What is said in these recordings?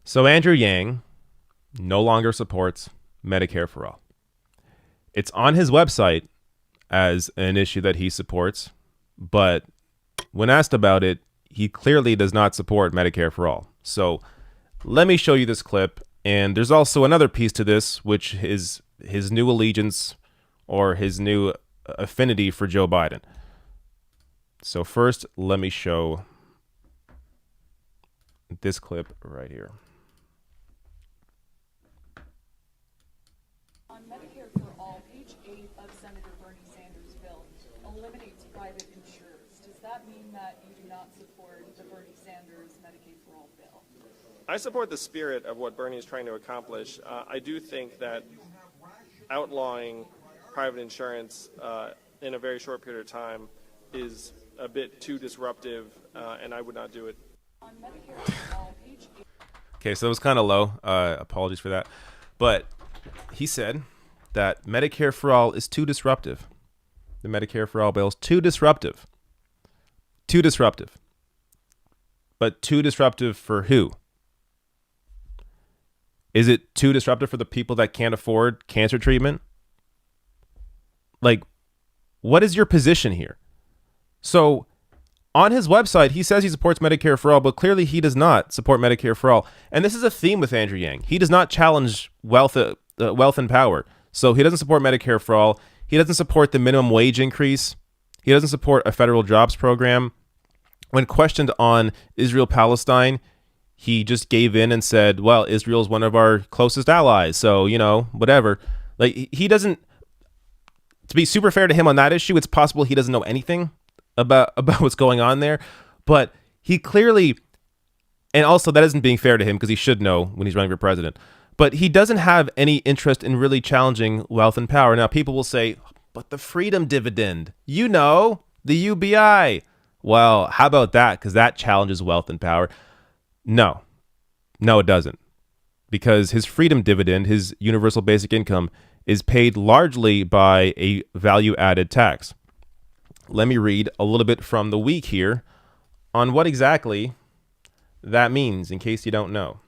So Andrew Yang no longer supports Medicare for all. It's on his website as an issue that he supports, but when asked about it, he clearly does not support Medicare for all. So let me show you this clip. And there's also another piece to this, which is his new allegiance or his new affinity for Joe Biden. So first, let me show this clip right here. On Medicare for All, page 8 of Senator Bernie Sanders' bill eliminates private insurers. Does that mean that you do not support the Bernie Sanders Medicaid for All bill? I support the spirit of what Bernie is trying to accomplish. I do think that outlawing private insurance in a very short period of time is a bit too disruptive, and I would not do it. On Medicare for All, page 8. Okay, so it was kind of low. Apologies for that. But he said that Medicare for all is too disruptive. The Medicare for all bill is too disruptive. Too disruptive. But too disruptive for who? Is it too disruptive for the people that can't afford cancer treatment? Like, what is your position here? So on his website, he says he supports Medicare for all, but clearly he does not support Medicare for all. And this is a theme with Andrew Yang. He does not challenge wealth and power. So he doesn't support Medicare for all. He doesn't support the minimum wage increase. He doesn't support a federal jobs program. When questioned on Israel-Palestine, he just gave in and said, well, Israel is one of our closest allies. So, whatever. Like, he doesn't, to be super fair to him on that issue, it's possible he doesn't know anything about what's going on there. But he clearly, and also that isn't being fair to him because he should know when he's running for president, but he doesn't have any interest in really challenging wealth and power. Now, people will say, but the freedom dividend, the UBI. Well, how about that? Because that challenges wealth and power. No, it doesn't. Because his freedom dividend, his universal basic income, is paid largely by a value-added tax. Let me read a little bit from the week here on what exactly that means, in case you don't know.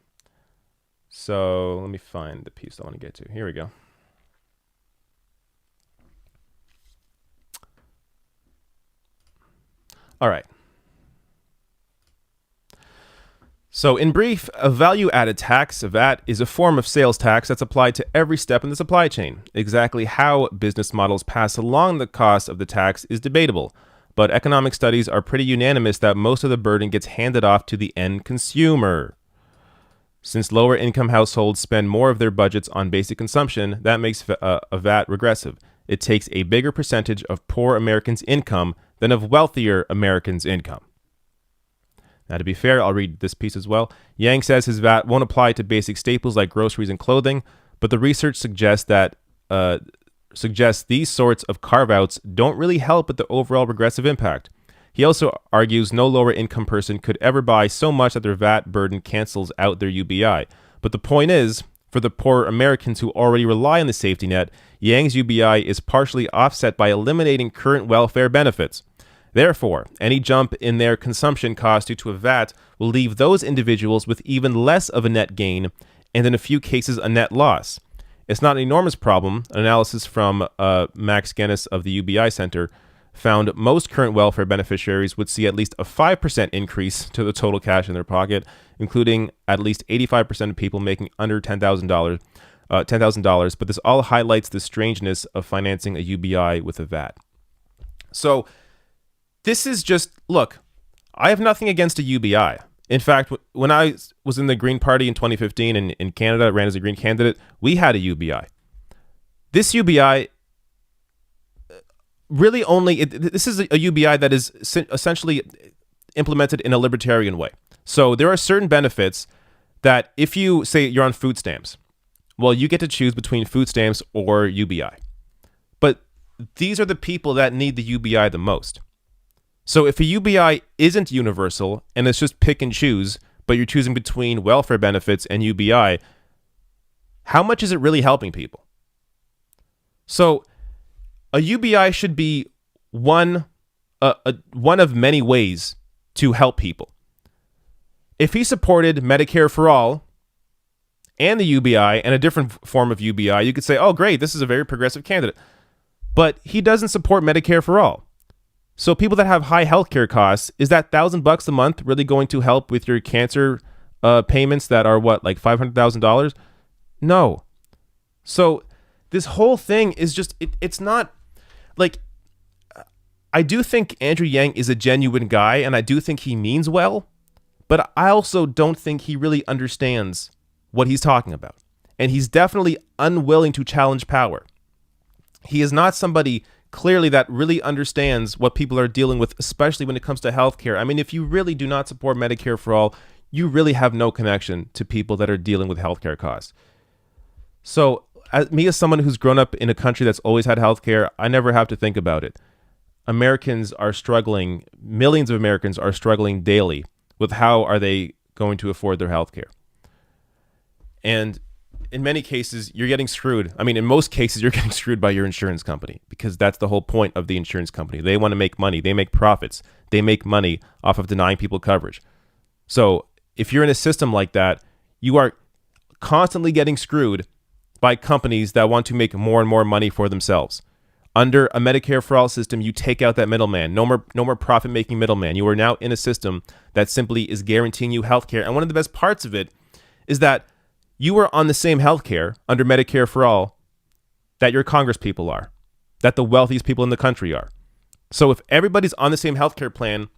So let me find the piece I want to get to. Here we go. All right. So in brief, a value-added tax, a VAT, is a form of sales tax that's applied to every step in the supply chain. Exactly how business models pass along the cost of the tax is debatable, but economic studies are pretty unanimous that most of the burden gets handed off to the end consumer. Since lower-income households spend more of their budgets on basic consumption, that makes a VAT regressive. It takes a bigger percentage of poor Americans' income than of wealthier Americans' income. Now, to be fair, I'll read this piece as well. Yang says his VAT won't apply to basic staples like groceries and clothing, but the research suggests these sorts of carve-outs don't really help with the overall regressive impact. He also argues no lower-income person could ever buy so much that their VAT burden cancels out their UBI. But the point is, for the poor Americans who already rely on the safety net, Yang's UBI is partially offset by eliminating current welfare benefits. Therefore, any jump in their consumption cost due to a VAT will leave those individuals with even less of a net gain and in a few cases a net loss. It's not an enormous problem. An analysis from Max Guinness of the UBI Center found most current welfare beneficiaries would see at least a 5% increase to the total cash in their pocket, including at least 85% of people making under $10,000. But this all highlights the strangeness of financing a UBI with a VAT. So this is just, look, I have nothing against a UBI. In fact, when I was in the Green Party in 2015 in Canada, ran as a Green candidate, we had a UBI. This UBI really this is a UBI that is essentially implemented in a libertarian way. So there are certain benefits that if you say you're on food stamps, well, you get to choose between food stamps or UBI. But these are the people that need the UBI the most. So if a UBI isn't universal and it's just pick and choose, but you're choosing between welfare benefits and UBI, how much is it really helping people? So a UBI should be one of many ways to help people. If he supported Medicare for all, and the UBI and a different form of UBI, you could say, oh, great, this is a very progressive candidate. But he doesn't support Medicare for all. So people that have high healthcare costs, is that $1,000 a month really going to help with your cancer payments that are what, like $500,000? No. So this whole thing is just, it's not like, I do think Andrew Yang is a genuine guy, and I do think he means well, but I also don't think he really understands what he's talking about. And he's definitely unwilling to challenge power. He is not somebody clearly that really understands what people are dealing with, especially when it comes to healthcare. I mean, if you really do not support Medicare for all, you really have no connection to people that are dealing with healthcare costs. So as someone who's grown up in a country that's always had healthcare, I never have to think about it. Americans are struggling, millions of Americans are struggling daily with how are they going to afford their healthcare. And in many cases, you're getting screwed. I mean, in most cases, you're getting screwed by your insurance company, because that's the whole point of the insurance company. They want to make money. They make profits. They make money off of denying people coverage. So if you're in a system like that, you are constantly getting screwed by companies that want to make more and more money for themselves. Under a Medicare for all system, you take out that middleman. No more profit-making middleman. You are now in a system that simply is guaranteeing you healthcare. And one of the best parts of it is that you are on the same healthcare under Medicare for all that your Congress people are, that the wealthiest people in the country are. So if everybody's on the same healthcare plan,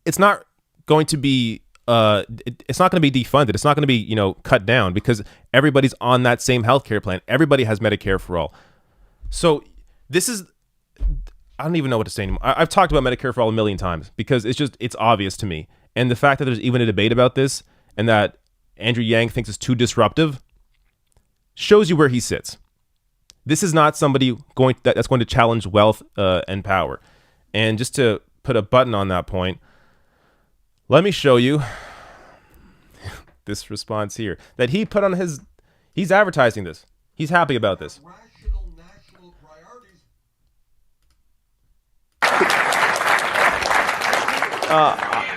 it's not going to be it's not going to be defunded. It's not going to be, cut down, because everybody's on that same healthcare plan. Everybody has Medicare for all. So this is, I don't even know what to say anymore. I've talked about Medicare for all a million times because it's obvious to me. And the fact that there's even a debate about this and that Andrew Yang thinks it's too disruptive shows you where he sits. This is not somebody that's going to challenge wealth and power. And just to put a button on that point, let me show you this response here that he put on he's advertising this. He's happy about this. Rational national priorities.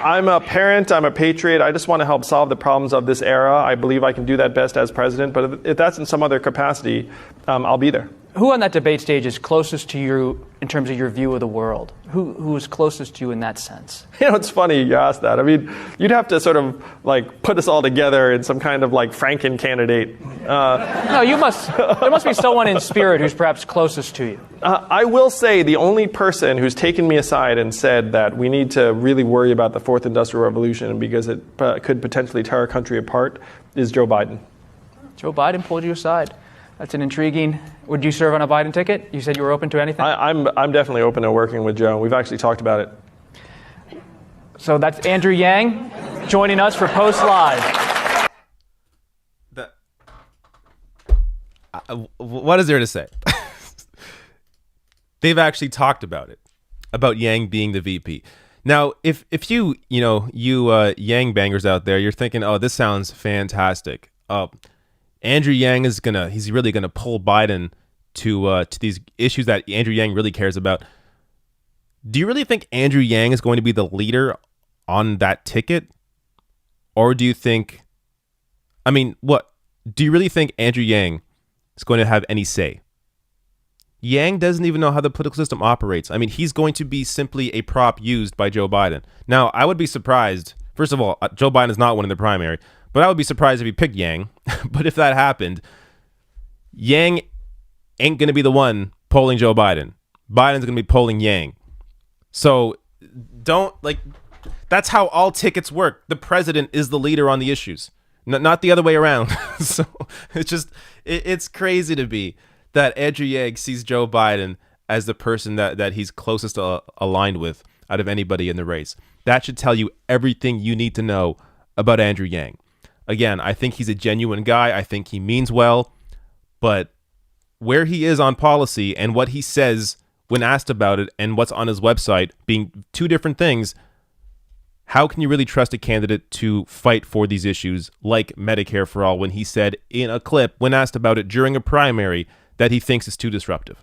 I'm a parent. I'm a patriot. I just want to help solve the problems of this era. I believe I can do that best as president. But if that's in some other capacity, I'll be there. Who on that debate stage is closest to you in terms of your view of the world? Who is closest to you in that sense? It's funny you ask that. I mean, you'd have to sort of put us all together in some kind of Franken candidate. No, there must be someone in spirit who's perhaps closest to you. I will say the only person who's taken me aside and said that we need to really worry about the fourth industrial revolution because it could potentially tear our country apart is Joe Biden. Joe Biden pulled you aside. That's an intriguing. Would you serve on a Biden ticket? You said you were open to anything? I'm definitely open to working with Joe. We've actually talked about it. So that's Andrew Yang joining us for Post Live. What is there to say? They've actually talked about it, about Yang being the VP. Now, if you Yang bangers out there, you're thinking, oh, this sounds fantastic. Andrew Yang he's really gonna pull Biden to these issues that Andrew Yang really cares about. Do you really think Andrew Yang is going to be the leader on that ticket? Or do you think, do you really think Andrew Yang is going to have any say? Yang doesn't even know how the political system operates. I mean, he's going to be simply a prop used by Joe Biden. Now, I would be surprised. First of all, Joe Biden is not winning the primary. But I would be surprised if he picked Yang. But if that happened, Yang ain't going to be the one polling Joe Biden. Biden's going to be polling Yang. So that's how all tickets work. The president is the leader on the issues, not the other way around. So it's crazy to be that Andrew Yang sees Joe Biden as the person that he's closest aligned with out of anybody in the race. That should tell you everything you need to know about Andrew Yang. Again, I think he's a genuine guy. I think he means well, but where he is on policy and what he says when asked about it and what's on his website being two different things, how can you really trust a candidate to fight for these issues like Medicare for all when he said in a clip when asked about it during a primary that he thinks it's too disruptive?